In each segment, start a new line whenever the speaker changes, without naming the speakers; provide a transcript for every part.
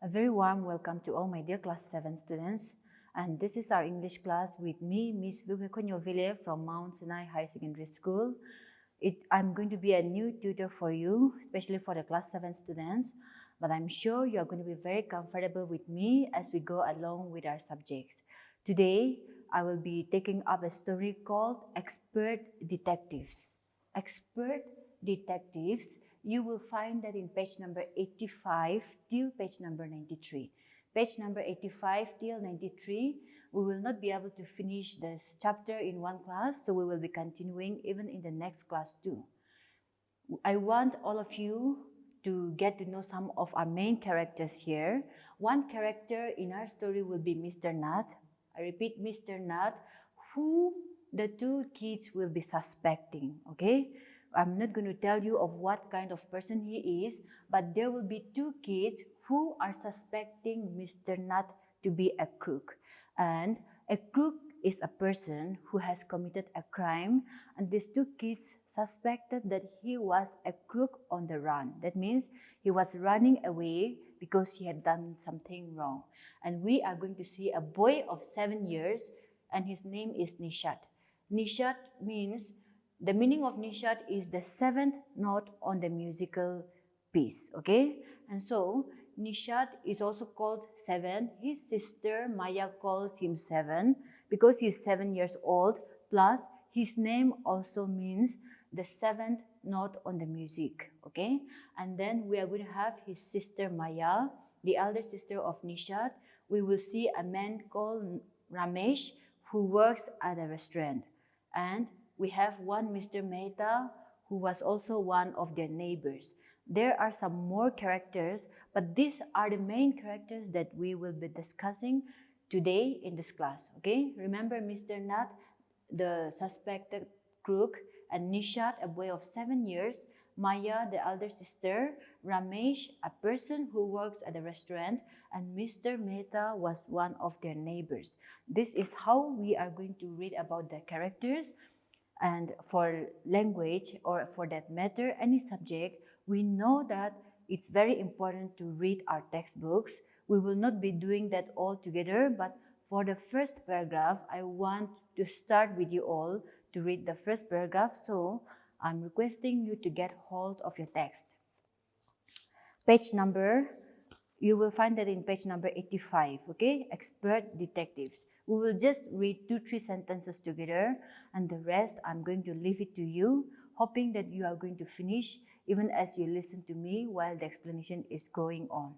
A very warm welcome to all my dear Class 7 students. And this is our English class with me, Miss Luque Conyoville from Mount Sinai Higher Secondary School. I'm going to be a new tutor for you, especially for the Class 7 students. But I'm sure you are going to be very comfortable with me as we go along with our subjects. Today, I will be taking up a story called Expert Detectives. Expert Detectives, you will find that in page number 85 till page number 93. Page number 85 till 93, we will not be able to finish this chapter in one class, so we will be continuing even in the next class too. I want all of you to get to know some of our main characters here. One character in our story will be Mr. Nat. I repeat, Mr. Nat, who the two kids will be suspecting, okay? I'm not going to tell you of what kind of person he is, but there will be two kids who are suspecting Mr. Nat to be a crook. And a crook is a person who has committed a crime, and these two kids suspected that he was a crook on the run. That means he was running away because he had done something wrong. And we are going to see a boy of 7 years, and his name is Nishat. Nishat means, the meaning of Nishat is the seventh note on the musical piece, okay? And so Nishat is also called 7. His sister Maya calls him 7 because he is 7 years old, plus his name also means the seventh note on the music, okay? And then we are going to have his sister Maya, the elder sister of Nishat. We will see a man called Ramesh who works at a restaurant. And we have one Mr. Mehta who was also one of their neighbors. There are some more characters, but these are the main characters that we will be discussing today in this class, okay? Remember Mr. Nat, the suspected crook, and Nishat, a boy of 7 years, Maya, the elder sister, Ramesh, a person who works at a restaurant, and Mr. Mehta was one of their neighbors. This is how we are going to read about the characters. And for language, or for that matter, any subject, we know that it's very important to read our textbooks. We will not be doing that all together, but for the first paragraph, I want to start with you all to read the first paragraph. So I'm requesting you to get hold of your text. Page number, you will find that in page number 85, okay? Expert Detectives. We will just read 2-3 sentences together, and the rest I'm going to leave it to you, hoping that you are going to finish even as you listen to me while the explanation is going on.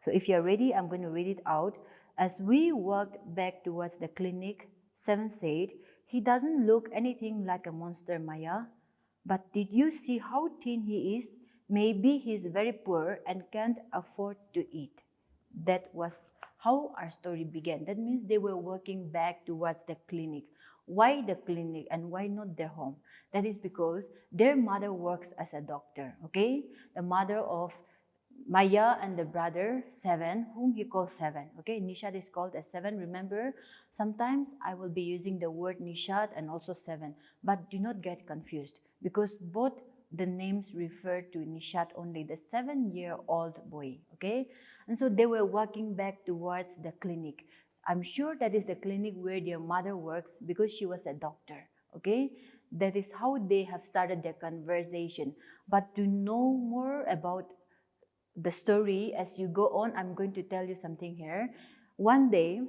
So if you're ready, I'm going to read it out. As we walked back towards the clinic, 7 said, "He doesn't look anything like a monster, Maya. But did you see how thin he is? Maybe he's very poor and can't afford to eat." That was how our story began. That means they were walking back towards the clinic. Why the clinic and why not their home? That is because their mother works as a doctor, okay? The mother of Maya and the brother 7, whom he calls 7, okay? Nishat is called as 7. Remember, sometimes I will be using the word Nishat and also 7, but do not get confused because both the names refer to Nishat only, the 7-year-old boy, okay? And so they were walking back towards the clinic. I'm sure that is the clinic where their mother works because she was a doctor, okay? That is how they have started their conversation. But to know more about the story as you go on, I'm going to tell you something here. One day,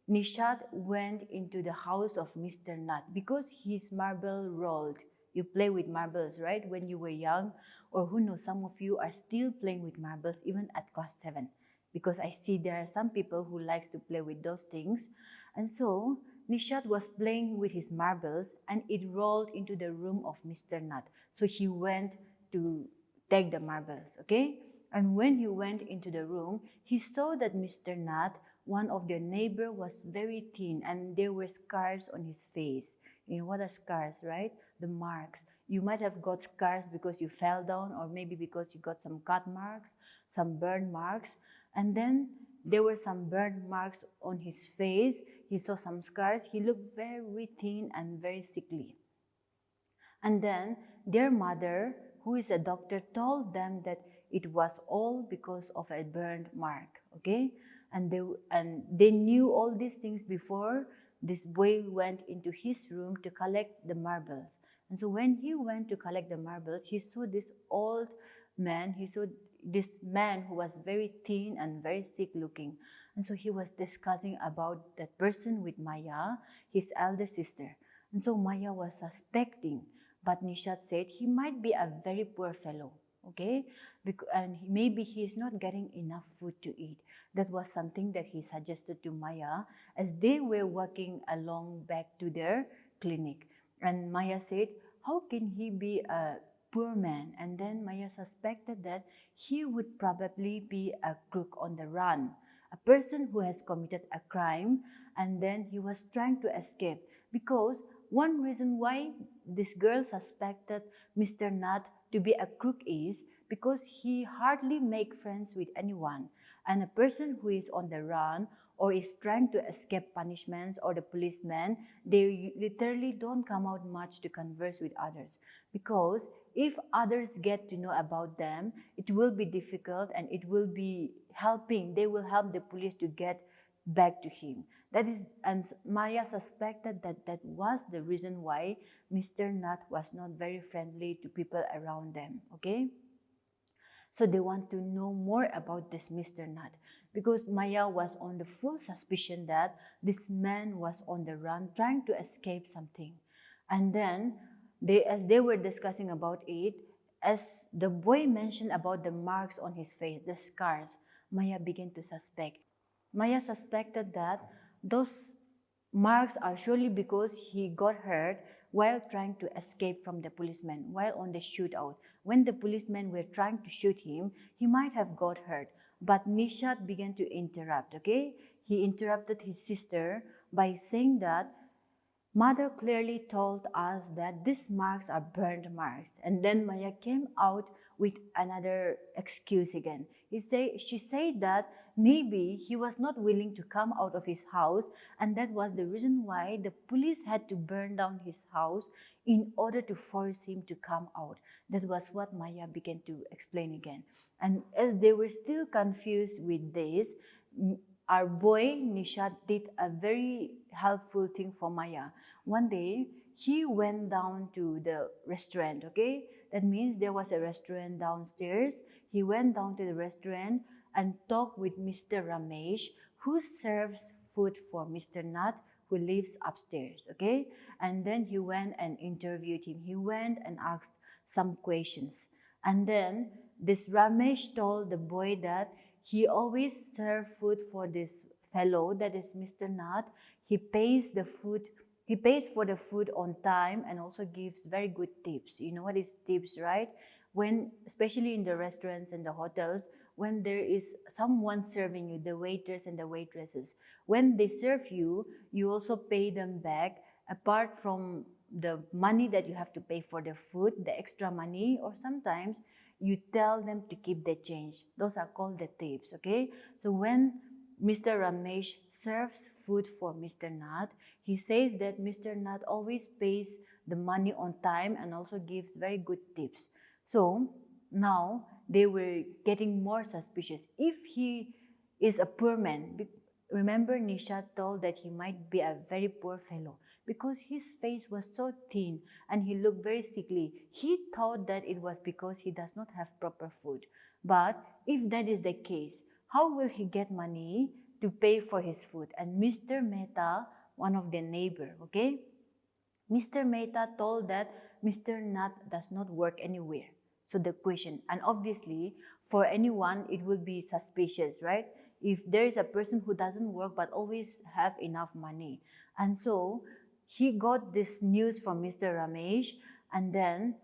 Nishat went into the house of Mr. Nat because his marble rolled. You play with marbles, right? When you were young, or who knows, some of you are still playing with marbles even at class 7. Because I see there are some people who likes to play with those things. And so, Nishat was playing with his marbles and it rolled into the room of Mr. Nat. So he went to take the marbles, okay? And when he went into the room, he saw that Mr. Nat, one of their neighbor, was very thin and there were scars on his face. You know what are scars, right? The marks. You might have got scars because you fell down, or maybe because you got some cut marks, some burn marks. And then there were some burn marks on his face. He saw some scars. He looked very thin and very sickly. And then their mother who is a doctor, told them that it was all because of a burned mark, okay? And they knew all these things before this boy went into his room to collect the marbles. And so when he went to collect the marbles, he saw this old man, he saw this man who was very thin and very sick looking. And so he was discussing about that person with Maya, his elder sister. And so Maya was suspecting, but Nishat said he might be a very poor fellow, okay? And maybe he is not getting enough food to eat. That was something that he suggested to Maya as they were walking along back to their clinic. And Maya said, how can he be a poor man? And then Maya suspected that he would probably be a crook on the run, a person who has committed a crime and then he was trying to escape. Because one reason why this girl suspected Mr. Nat to be a crook is because he hardly make friends with anyone. And a person who is on the run or is trying to escape punishments or the policemen, they literally don't come out much to converse with others. Because if others get to know about them, it will be difficult and it will be helping. They will help the police to get back to him. That is, and Maya suspected that that was the reason why Mr. Nat was not very friendly to people around them, okay? So they want to know more about this Mr. Nat because Maya was on the full suspicion that this man was on the run trying to escape something. And then as they were discussing about it, as the boy mentioned about the marks on his face, the scars, Maya began to suspect. Maya suspected that those marks are surely because he got hurt while trying to escape from the policemen, while on the shootout. When the policemen were trying to shoot him, he might have got hurt. But Nishat began to interrupt, okay? He interrupted his sister by saying that Mother clearly told us that these marks are burned marks. And then Maya came out with another excuse again. She said that maybe he was not willing to come out of his house, and that was the reason why the police had to burn down his house in order to force him to come out. That was what Maya began to explain again. And as they were still confused with this, our boy Nishat did a very helpful thing for Maya. One day, he went down to the restaurant, okay? That means there was a restaurant downstairs. He went down to the restaurant and talked with Mr. Ramesh, who serves food for Mr. Nat, who lives upstairs, okay? And then he went and interviewed him. He went and asked some questions. And then this Ramesh told the boy that he always serves food for this fellow, that is Mr. Nat. He pays for the food on time and also gives very good tips. You know what is tips, right? When, especially in the restaurants and the hotels, when there is someone serving you, the waiters and the waitresses, when they serve you, you also pay them back apart from the money that you have to pay for the food, the extra money, or sometimes you tell them to keep the change. Those are called the tips, okay? So when Mr. Ramesh serves food for Mr. Nat, he says that Mr. Nat always pays the money on time and also gives very good tips. So now they were getting more suspicious. If he is a poor man, remember Nishat told that he might be a very poor fellow because his face was so thin and he looked very sickly. He thought that it was because he does not have proper food. But if that is the case, how will he get money to pay for his food? And Mr. Mehta, one of the neighbor, okay? Mr. Mehta told that Mr. Nat does not work anywhere. So the question, and obviously for anyone it will be suspicious, right? If there is a person who doesn't work but always have enough money. And so he got this news from Mr. Ramesh, and then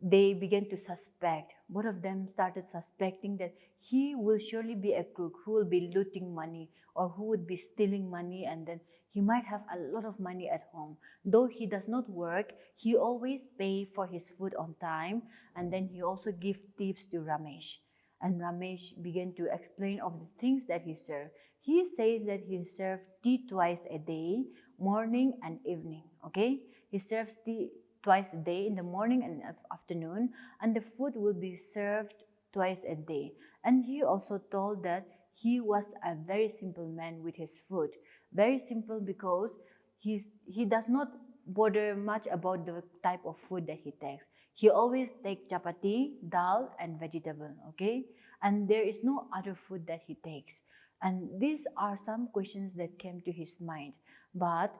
they began to suspect. Both of them started suspecting that he will surely be a crook who will be looting money or who would be stealing money, and then he might have a lot of money at home. Though he does not work, he always pay for his food on time, and then he also give tips to Ramesh. And Ramesh began to explain of the things that he served. He says that he served tea twice a day, morning and evening, okay? He serves tea twice a day, in the morning and afternoon, and the food will be served twice a day. And he also told that he was a very simple man with his food. Very simple because he does not bother much about the type of food that he takes. He always take chapati, dal, and vegetable, okay? And there is no other food that he takes. And these are some questions that came to his mind. But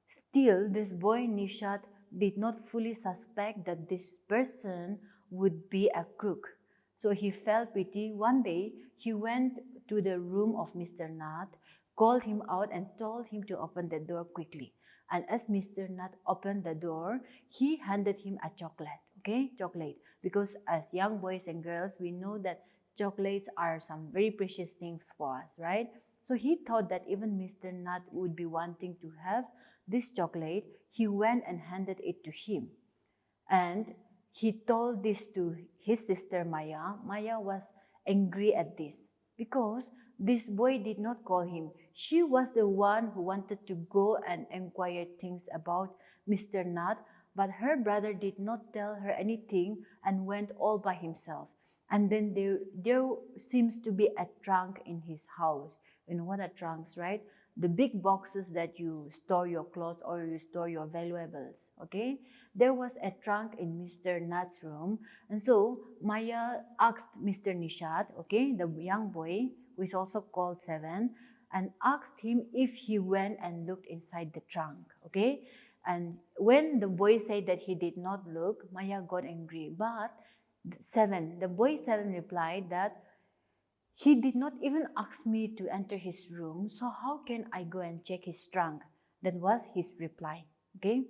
still, this boy Nishat did not fully suspect that this person would be a crook. So he felt pity. One day, he went to the room of Mr. Nath, called him out and told him to open the door quickly. And as Mr. Nath opened the door, he handed him a chocolate, okay? Chocolate. Because as young boys and girls, we know that chocolates are some very precious things for us, right? So he thought that even Mr. Nath would be wanting to have this chocolate. He went and handed it to him. And he told this to his sister Maya. Maya was angry at this because this boy did not call him. She was the one who wanted to go and inquire things about Mr. Nath, but her brother did not tell her anything and went all by himself. And then there seems to be a trunk in his house. You know what are trunks, right? The big boxes that you store your clothes or you store your valuables, okay? There was a trunk in Mr. Nath's room. And so Maya asked Mr. Nishat, okay, the young boy, who is also called Seven, and asked him if he went and looked inside the trunk, okay? And when the boy said that he did not look, Maya got angry. But the boy Seven replied that he did not even ask me to enter his room, so how can I go and check his trunk? That was his reply, okay?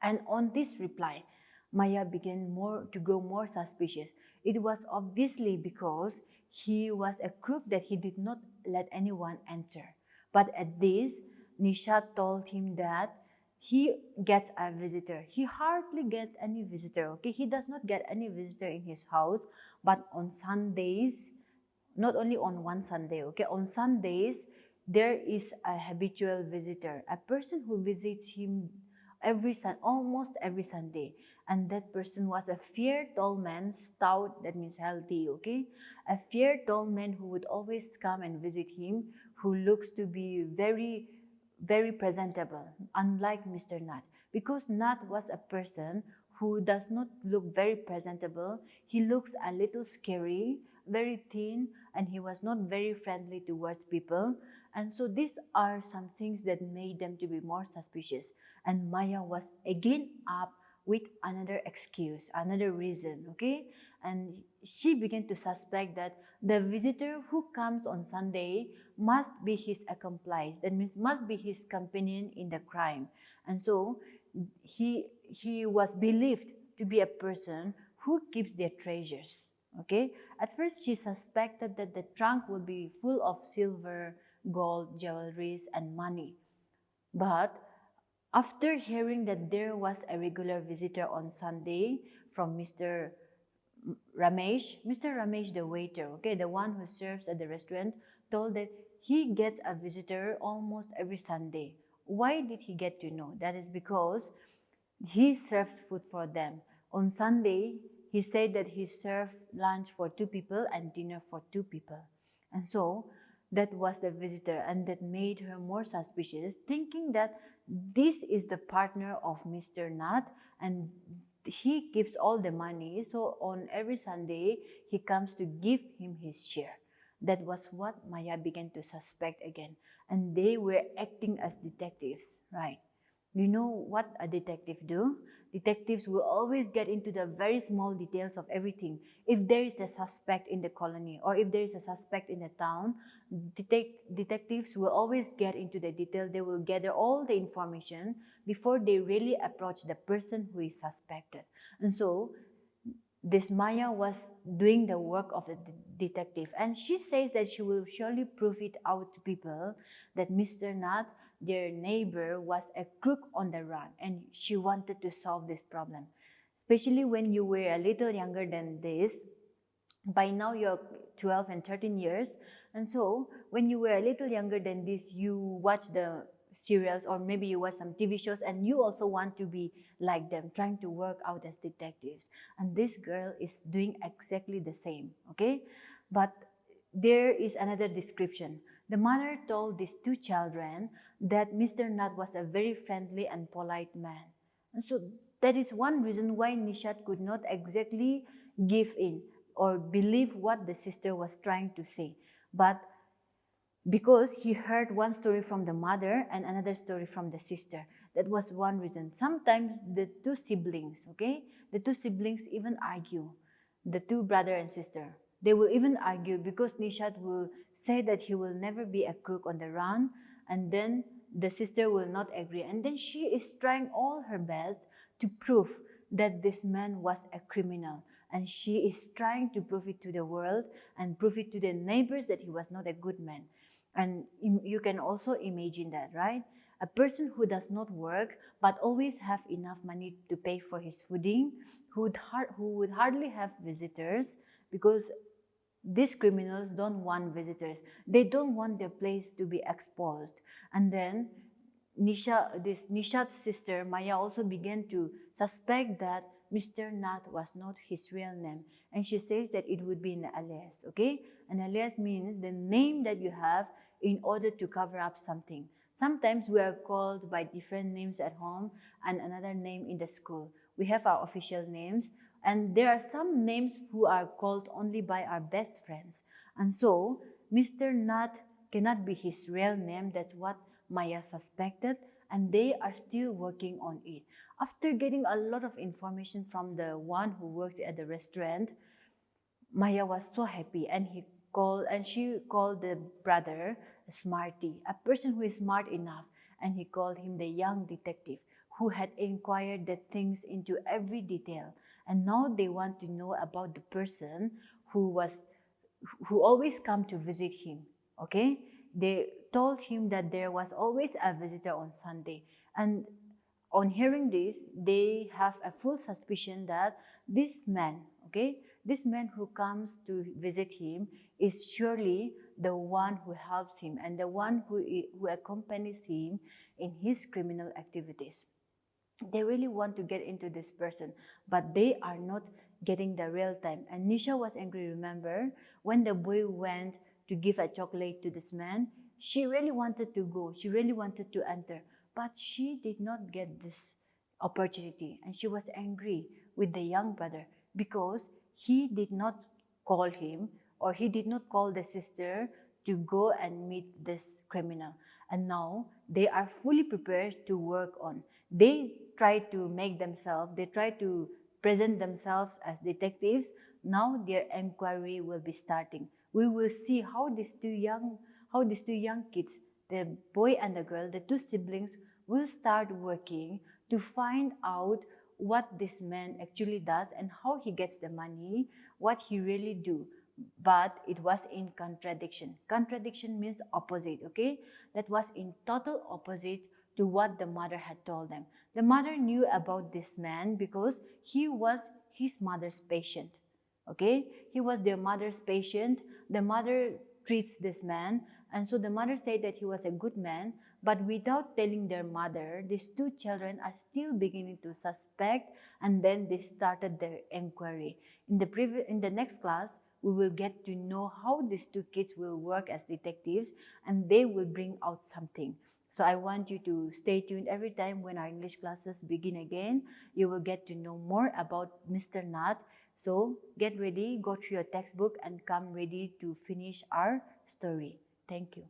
And on this reply, Maya began to grow more suspicious. It was obviously because he was a crook that he did not let anyone enter. But at this, Nishat told him that he gets a visitor. He hardly gets any visitor, okay? He does not get any visitor in his house, but on Sundays, not only on one Sunday, okay? On Sundays, there is a habitual visitor, a person who visits him almost every Sunday. And that person was a fair, tall man, stout, that means healthy, okay? A fair, tall man who would always come and visit him, who looks to be very, very presentable, unlike Mr. Nath. Because Nath was a person who does not look very presentable. He looks a little scary, very thin, and he was not very friendly towards people. And so these are some things that made them to be more suspicious. And Maya was again up with another excuse, another reason, okay? And she began to suspect that the visitor who comes on Sunday must be his accomplice, that means must be his companion in the crime. And so he was believed to be a person who keeps their treasures, okay? At first, she suspected that the trunk would be full of silver, gold, jewelries, and money. But after hearing that there was a regular visitor on Sunday from Mr. Ramesh, the waiter, okay, the one who serves at the restaurant, told that he gets a visitor almost every Sunday. Why did he get to know? That is because he serves food for them. On Sunday, he said that he served lunch for 2 people and dinner for 2 people. And so that was the visitor, and that made her more suspicious, thinking that this is the partner of Mr. Nath and he gives all the money. So on every Sunday, he comes to give him his share. That was what Maya began to suspect again. And they were acting as detectives, right? You know what a detective do? Detectives will always get into the very small details of everything. If there is a suspect in the colony or if there is a suspect in the town, detectives will always get into the detail. They will gather all the information before they really approach the person who is suspected. And so this Maya was doing the work of the detective, and she says that she will surely prove it out to people that Mr. Nath, their neighbor, was a crook on the run, and she wanted to solve this problem. Especially when you were a little younger than this. By now you're 12 and 13 years, and so when you were a little younger than this, you watch the serials, or maybe you watch some TV shows and you also want to be like them, trying to work out as detectives. And this girl is doing exactly the same, okay? But there is another description. The mother told these two children that Mr. Nath was a very friendly and polite man. And so that is one reason why Nishat could not exactly give in or believe what the sister was trying to say. But because he heard one story from the mother and another story from the sister. That was one reason. Sometimes the two siblings, okay, the two siblings even argue, the two brother and sister. They will even argue because Nishat will say that he will never be a crook on the run, and then the sister will not agree. And then she is trying all her best to prove that this man was a criminal. And she is trying to prove it to the world and prove it to the neighbors that he was not a good man. And you can also imagine that, right? A person who does not work but always have enough money to pay for his fooding, who would hardly have visitors, because these criminals don't want visitors. They don't want their place to be exposed. And then Nishat's sister Maya also began to suspect that Mr. Nath was not his real name. And she says that it would be an alias, okay? An alias means the name that you have in order to cover up something. Sometimes we are called by different names at home and another name in the school. We have our official names, and there are some names who are called only by our best friends. And so, Mr. Nath cannot be his real name. That's what Maya suspected, and they are still working on it. After getting a lot of information from the one who works at the restaurant, Maya was so happy, and she called the brother Smarty, a person who is smart enough, and he called him the young detective who had inquired the things into every detail. And now they want to know about the person who always come to visit him. Okay? They told him that there was always a visitor on Sunday. And on hearing this, they have a full suspicion that this man, okay, this man who comes to visit him is surely the one who helps him and the one who accompanies him in his criminal activities. They really want to get into this person, but they are not getting the real time. And Nisha was angry, remember, when the boy went to give a chocolate to this man. She really wanted to go, she really wanted to enter, but she did not get this opportunity. And she was angry with the young brother because he did not call him, or he did not call the sister to go and meet this criminal. And now they are fully prepared to work on. They try to make themselves, they try to present themselves as detectives. Now their inquiry will be starting. We will see how these two young kids, the boy and the girl, the two siblings, will start working to find out what this man actually does and how he gets the money, what he really do. But it was in contradiction. Contradiction means opposite, okay? That was in total opposite to what the mother had told them. The mother knew about this man because he was his mother's patient, okay? He was their mother's patient. The mother treats this man, and so the mother said that he was a good man, but without telling their mother, these two children are still beginning to suspect, and then they started their inquiry. In the next class, we will get to know how these two kids will work as detectives, and they will bring out something. So I want you to stay tuned every time when our English classes begin again. You will get to know more about Mr. Nath. So get ready, go through your textbook and come ready to finish our story. Thank you.